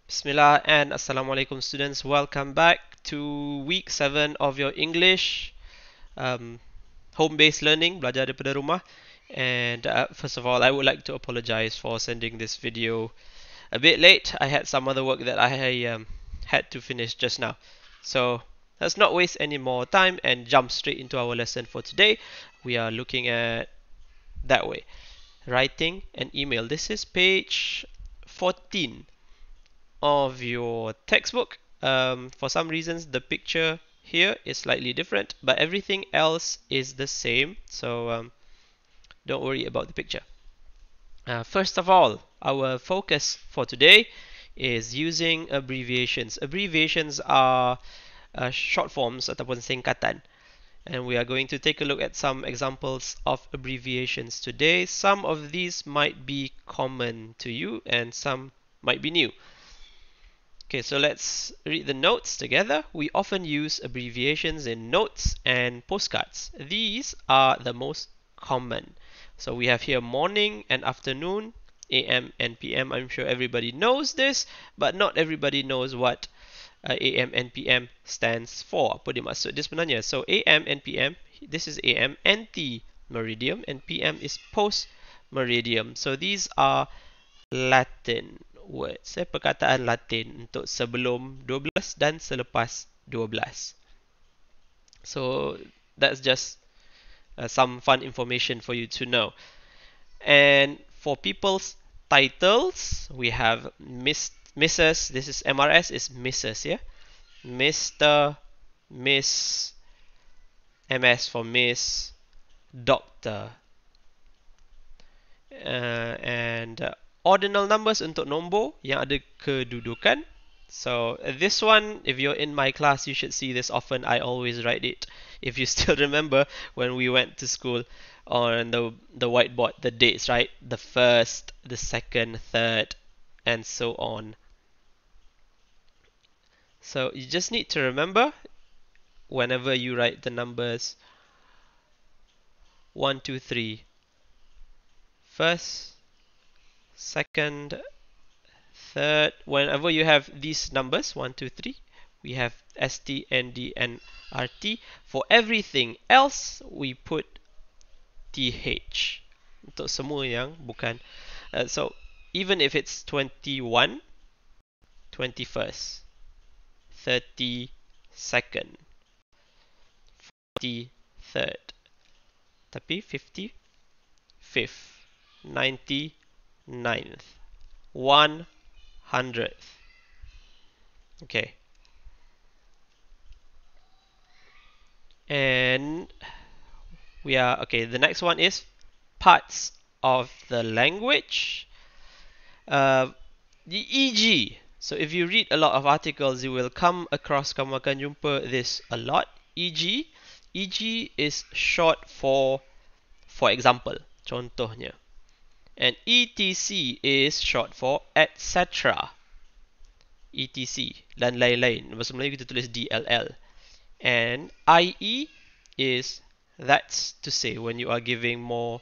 Bismillah and Assalamualaikum students. Welcome back to week 7 of your English um, home-based learning, belajar daripada rumah. And first of all, I would like to apologize for sending this video a bit late. I had some other work that I had to finish just now. So let's not waste any more time and jump straight into our lesson for today. We are looking at that way. Writing an email. This is page 14 of your textbook. For some reasons, the picture here is slightly different, but everything else is the same. So don't worry about the picture. First of all, our focus for today is using abbreviations. Abbreviations are short forms ataupun singkatan. And we are going to take a look at some examples of abbreviations today. Some of these might be common to you and some might be new. Okay, so let's read the notes together. We often use abbreviations in notes and postcards. These are the most common. So we have here morning and afternoon, AM and PM. I'm sure everybody knows this, but not everybody knows what AM and PM stands for. Apa dia maksud dia sebenarnya? So AM and PM, this is AM, anti-meridium, and PM is post-meridium. So these are Latin words. Perkataan Latin untuk sebelum 12 dan selepas 12. So that's just some fun information for you to know. And for people's titles, we have Mrs. This is MRS is Mrs. Yeah, Mr., Miss, MS for Miss, Doctor, and ordinal numbers untuk nombor yang ada kedudukan. So this one, if you're in my class, you should see this often. I always write it. If you still remember when we went to school on the whiteboard, the dates, right? The first, the second, third, and so on. So you just need to remember whenever you write the numbers 1, 2, 3, first, second, third, whenever you have these numbers 1, 2, 3, we have ST, ND, and RT. For everything else, we put TH untuk semua yang bukan. So even if it's 21, 21st, 32nd, 43rd, tapi 55th, 99th, 100th. Okay. And we are okay. The next one is parts of the language. The EG. So if you read a lot of articles, you will come across, kamu akan jumpa this a lot. EG. EG is short for example, contohnya. And ETC is short for etc. ETC dan lain-lain. Bahasa Melayu kita tulis DLL. And IE is that's to say when you are giving more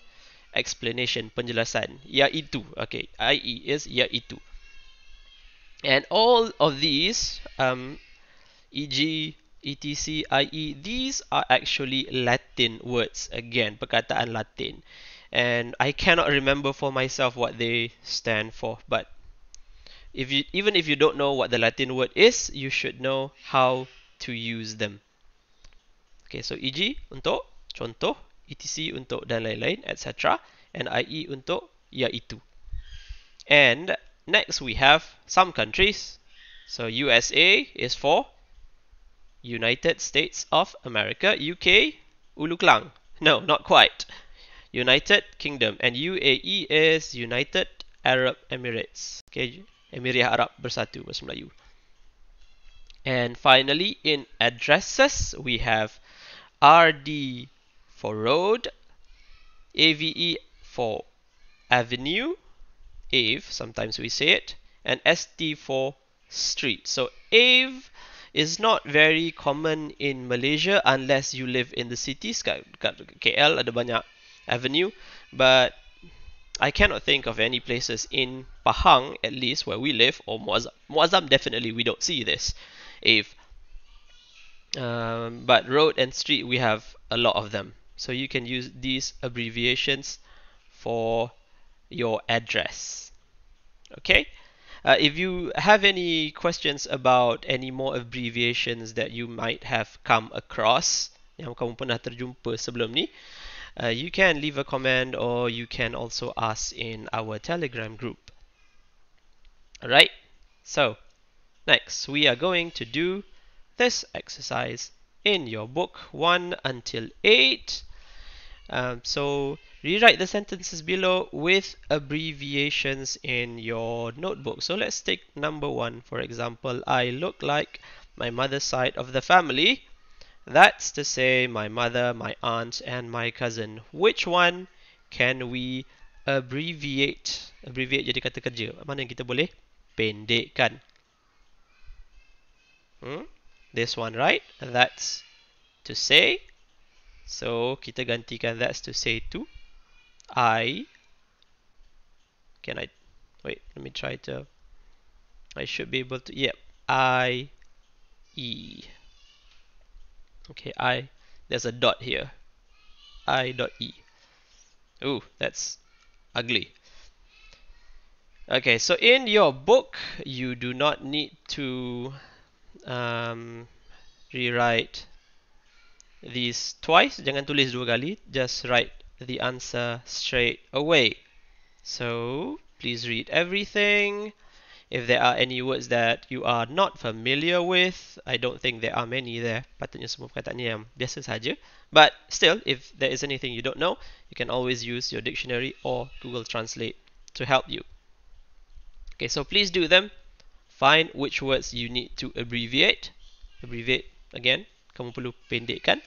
explanation, penjelasan. Iaitu. Okay, IE is iaitu. And all of these, EG, ETC, IE, these are actually Latin words. Again, perkataan Latin. And I cannot remember for myself what they stand for. But even if you don't know what the Latin word is, you should know how to use them. Okay, so EG untuk contoh, ETC untuk dan lain-lain, etc. And IE untuk iaitu. And next we have some countries. So USA is for United States of America. UK, Ulu Klang. No, not quite. United Kingdom. And UAE is United Arab Emirates. Okay, Emirat Arab Bersatu bahasa Melayu. And finally, in addresses, we have RD for road, AVE for avenue, Ave, sometimes we say it, and ST for street. So Ave is not very common in Malaysia unless you live in the cities. Kat KL ada banyak avenue, but I cannot think of any places in Pahang, at least where we live, or Muazzam. Muazzam, definitely we don't see this. If but road and street, we have a lot of them. So you can use these abbreviations for your address. Okay? If you have any questions about any more abbreviations that you might have come across, yang kamu pernah terjumpa sebelum ni, you can leave a comment or you can also ask in our Telegram group. Alright? So, next we are going to do this exercise in your book 1 until 8. So rewrite the sentences below with abbreviations in your notebook. So let's take number 1, for example. I look like my mother's side of the family. That's to say my mother, my aunt, and my cousin. Which one can we abbreviate? Abbreviate jadi kata kerja. Mana yang kita boleh pendekkan? This one, right? That's to say. So kita gantikan that's to say to I. Can I wait? Let me try to. I should be able to. Yep. I E. Okay. I. There's a dot here. I dot E. Ooh, that's ugly. Okay. So in your book, you do not need to rewrite these twice. Jangan tulis dua kali. Just write the answer straight away. So please read everything. If there are any words that you are not familiar with, I don't think there are many there. Patutnya semua perkataan ni yang biasa saja. But still, if there is anything you don't know, you can always use your dictionary or Google Translate to help you. Okay, so please do them. Find which words you need to abbreviate. Abbreviate again. Kamu perlu pendekkan.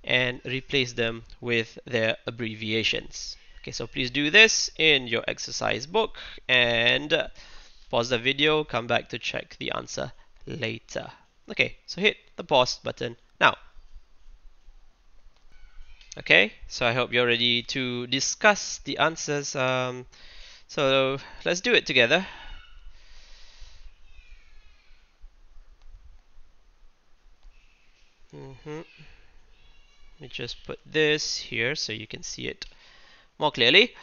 And replace them with their abbreviations. Okay, so please do this in your exercise book and pause the video, come back to check the answer later. Okay, so hit the pause button now. Okay, so I hope you're ready to discuss the answers. So let's do it together. Let me just put this here so you can see it more clearly.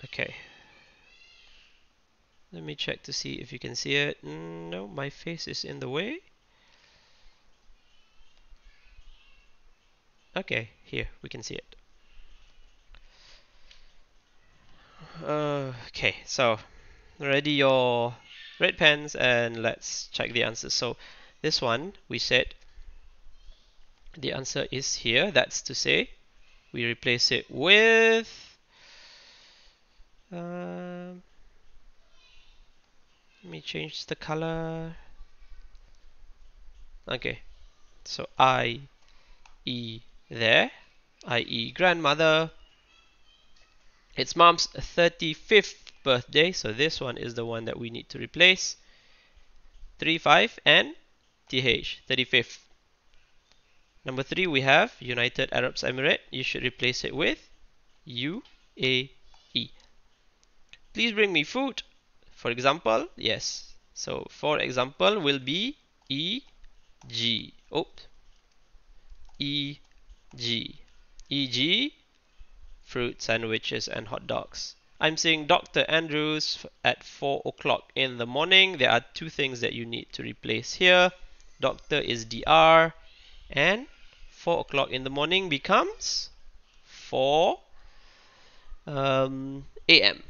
Okay. Let me check to see if you can see it. No, my face is in the way. Okay, here we can see it. Okay, so ready your red pens and let's check the answers. So this one, we said the answer is here. That's to say, we replace it with let me change the color. Okay, so I E there, i.e. grandmother. It's mom's 35th birthday, so this one is the one that we need to replace. 35 and TH, 35th. Number 3 we have United Arab Emirates. You should replace it with UAE. Please bring me food. For example, yes. So for example will be EG. Oops. EG. EG. Fruit sandwiches and hot dogs. I'm seeing Dr. Andrews at 4 o'clock in the morning. There are two things that you need to replace here. Doctor is DR and 4 o'clock in the morning becomes 4 AM.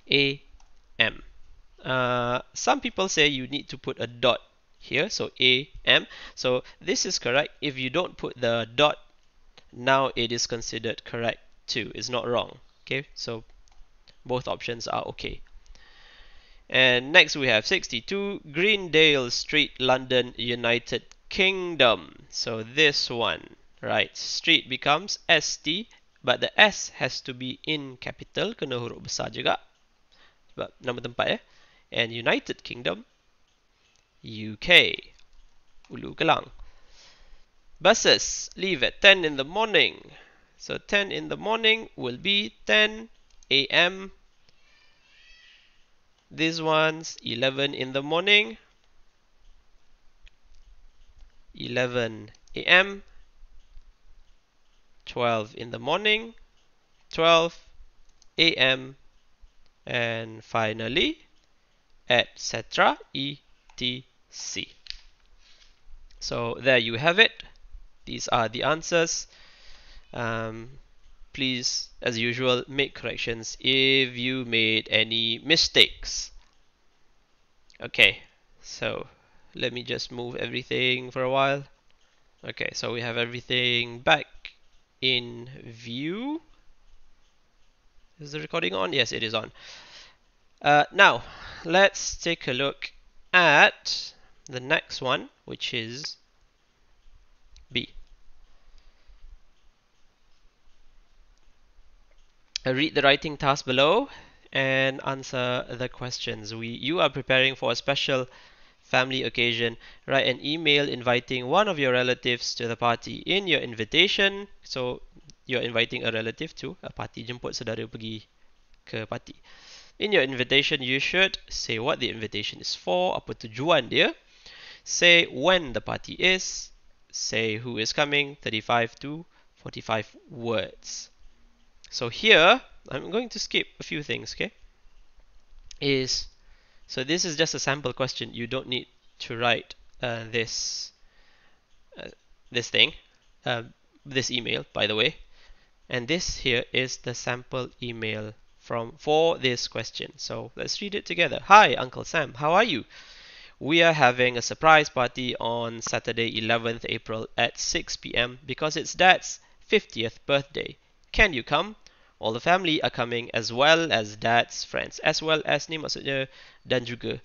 AM. Some people say you need to put a dot here, so AM. So this is correct. If you don't put the dot, now it is considered correct too. It's not wrong. Okay, so both options are okay. And next we have 62 Greendale Street, London, United Kingdom. So this one, right? Street becomes ST, but the S has to be in capital, kena huruf besar juga. Sebab nama tempat ya. And United Kingdom, UK, Ulu Kelang. Buses leave at 10 in the morning. So 10 in the morning will be 10 a.m. This one's 11 in the morning. 11 a.m. 12 in the morning. 12 a.m. And finally, etc. etc. So there you have it. These are the answers. Please, as usual, make corrections if you made any mistakes. Okay, so let me just move everything for a while. Okay, so we have everything back in view. Is the recording on? Yes, it is on. Now, let's take a look at the next one, which is B. Read the writing task below and answer the questions. You are preparing for a special family occasion. Write an email inviting one of your relatives to the party. In your invitation, so you're inviting a relative to a party. Jemput saudara pergi ke party. In your invitation, you should say what the invitation is for, apa tujuan dia. Say when the party is. Say who is coming, 35 to 45 words. So here, I'm going to skip a few things, okay? So this is just a sample question. You don't need to write this thing, this email, by the way. And this here is the sample email for this question. So let's read it together. Hi, Uncle Sam. How are you? We are having a surprise party on Saturday, 11th April at 6 p.m. because it's Dad's 50th birthday. Can you come? All the family are coming as well as Dad's friends. As well as ni maksudnya dan juga.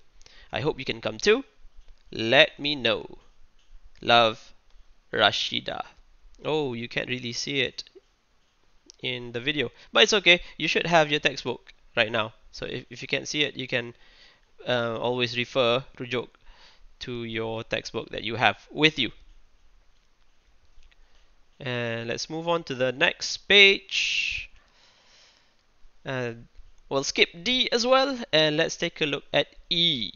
I hope you can come too. Let me know. Love, Rashida. Oh, you can't really see it in the video. But it's okay. You should have your textbook right now. So if you can't see it, you can always refer rujuk to your textbook that you have with you. And let's move on to the next page. We'll skip D as well, and let's take a look at E.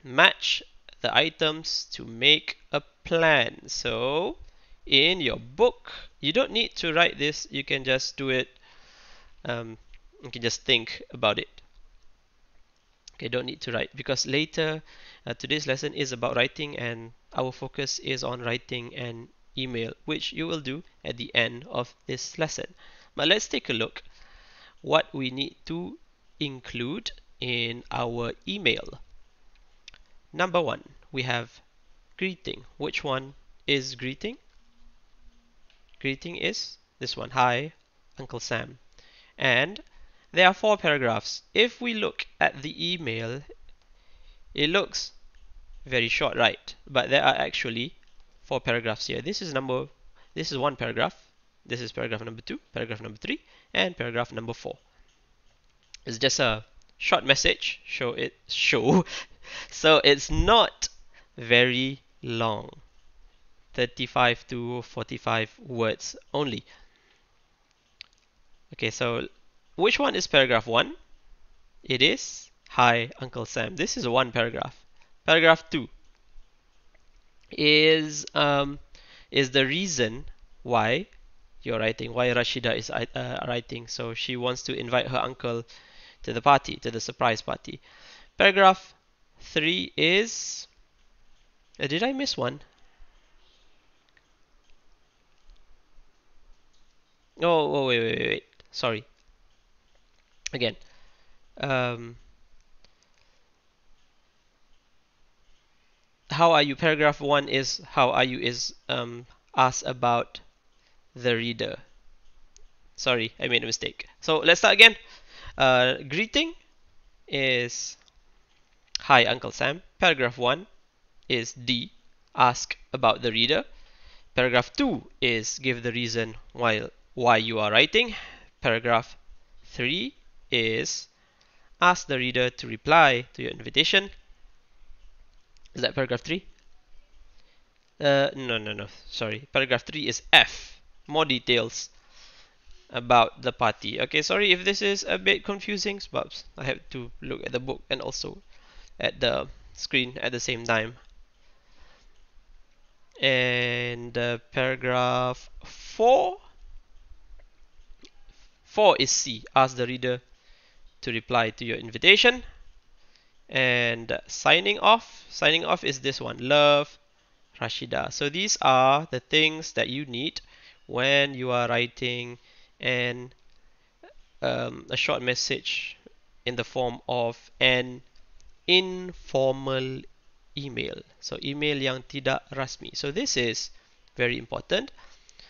Match the items to make a plan. So in your book, you don't need to write this. You can just do it. You can just think about it. Okay, don't need to write because later today's lesson is about writing and our focus is on writing an email, which you will do at the end of this lesson. But let's take a look what we need to include in our email. Number one, we have greeting. Which one is greeting? Greeting is this one. Hi, Uncle Sam. And there are 4 paragraphs. If we look at the email, it looks very short, right? But there are actually 4 paragraphs here. This is one paragraph. This is paragraph number 2, paragraph number 3, and paragraph number 4. It's just a short message. So it's not very long. 35 to 45 words only. Okay, so which one is paragraph 1? It is, hi, Uncle Sam. This is one paragraph. Paragraph 2 is the reason why you're writing, why Rashida is writing. So she wants to invite her uncle to the party, to the surprise party. Paragraph 3 is, did I miss one? Oh, wait. Sorry. Again. How are you? Paragraph 1 is how are you is ask about the reader. Sorry, I made a mistake. So let's start again. Greeting is hi, Uncle Sam. Paragraph 1 is D, ask about the reader. Paragraph 2 is give the reason why you are writing. Paragraph 3 is ask the reader to reply to your invitation. Is that paragraph 3? No. Sorry. Paragraph 3 is F. More details about the party. Okay, sorry if this is a bit confusing, but I have to look at the book and also at the screen at the same time. And paragraph 4. 4 is C. Ask the reader to reply to your invitation. And signing off. Signing off is this one. Love, Rashida. So these are the things that you need when you are writing an a short message in the form of an informal email. So email yang tidak rasmi. So this is very important.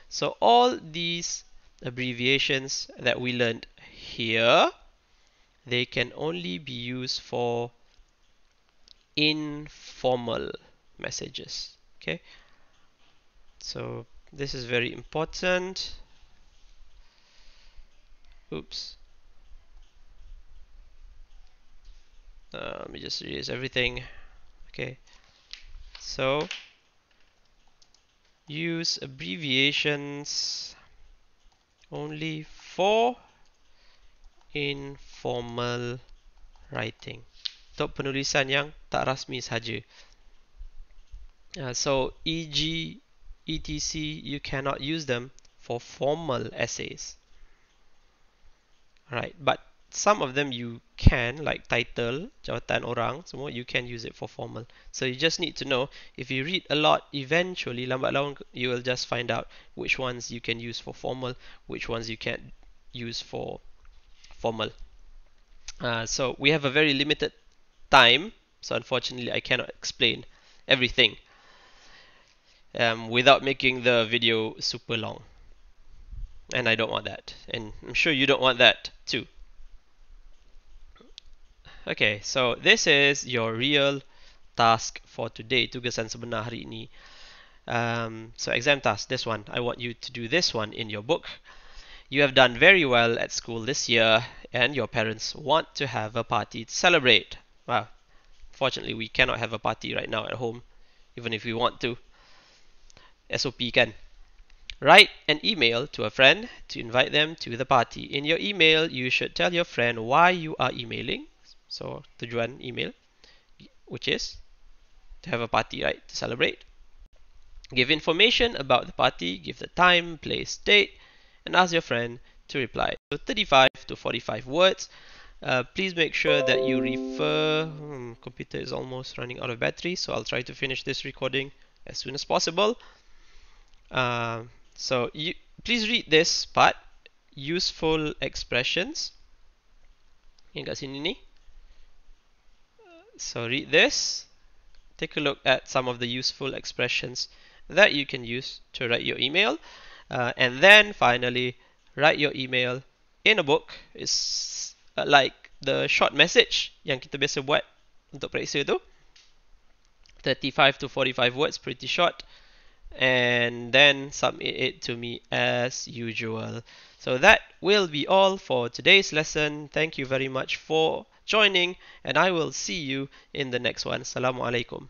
So all these abbreviations that we learned here, they can only be used for informal messages. Okay, so this is very important. Oops. Let me just erase everything. Okay, so use abbreviations only for informal writing. Untuk penulisan yang tak rasmi saja. So e.g., etc. you cannot use them for formal essays. Right, but some of them you can, like title, jawatan orang, semua you can use it for formal. So you just need to know, if you read a lot, eventually lambat laun you will just find out which ones you can use for formal, which ones you can't use for formal. So we have a very limited time, so unfortunately I cannot explain everything without making the video super long. And I don't want that, and I'm sure you don't want that too. Okay, so this is your real task for today, tugasan sebenar hari ini. So exam task, this one, I want you to do this one in your book. You have done very well at school this year, and your parents want to have a party to celebrate. Wow, fortunately we cannot have a party right now at home, even if we want to. SOP kan. Write an email to a friend to invite them to the party. In your email, you should tell your friend why you are emailing. So tujuan email, which is to have a party, right? To celebrate. Give information about the party, give the time, place, date, and ask your friend to reply. So 35 to 45 words. Please make sure that you refer. Computer is almost running out of battery, so I'll try to finish this recording as soon as possible. So please read this part. Useful expressions. Yang kat sini ni. So read this. Take a look at some of the useful expressions that you can use to write your email. And then finally, write your email in a book. It's like the short message yang kita biasa buat untuk periksa tu. 35 to 45 words, pretty short. And then submit it to me as usual. So that will be all for today's lesson. Thank you very much for joining, and I will see you in the next one. Assalamualaikum.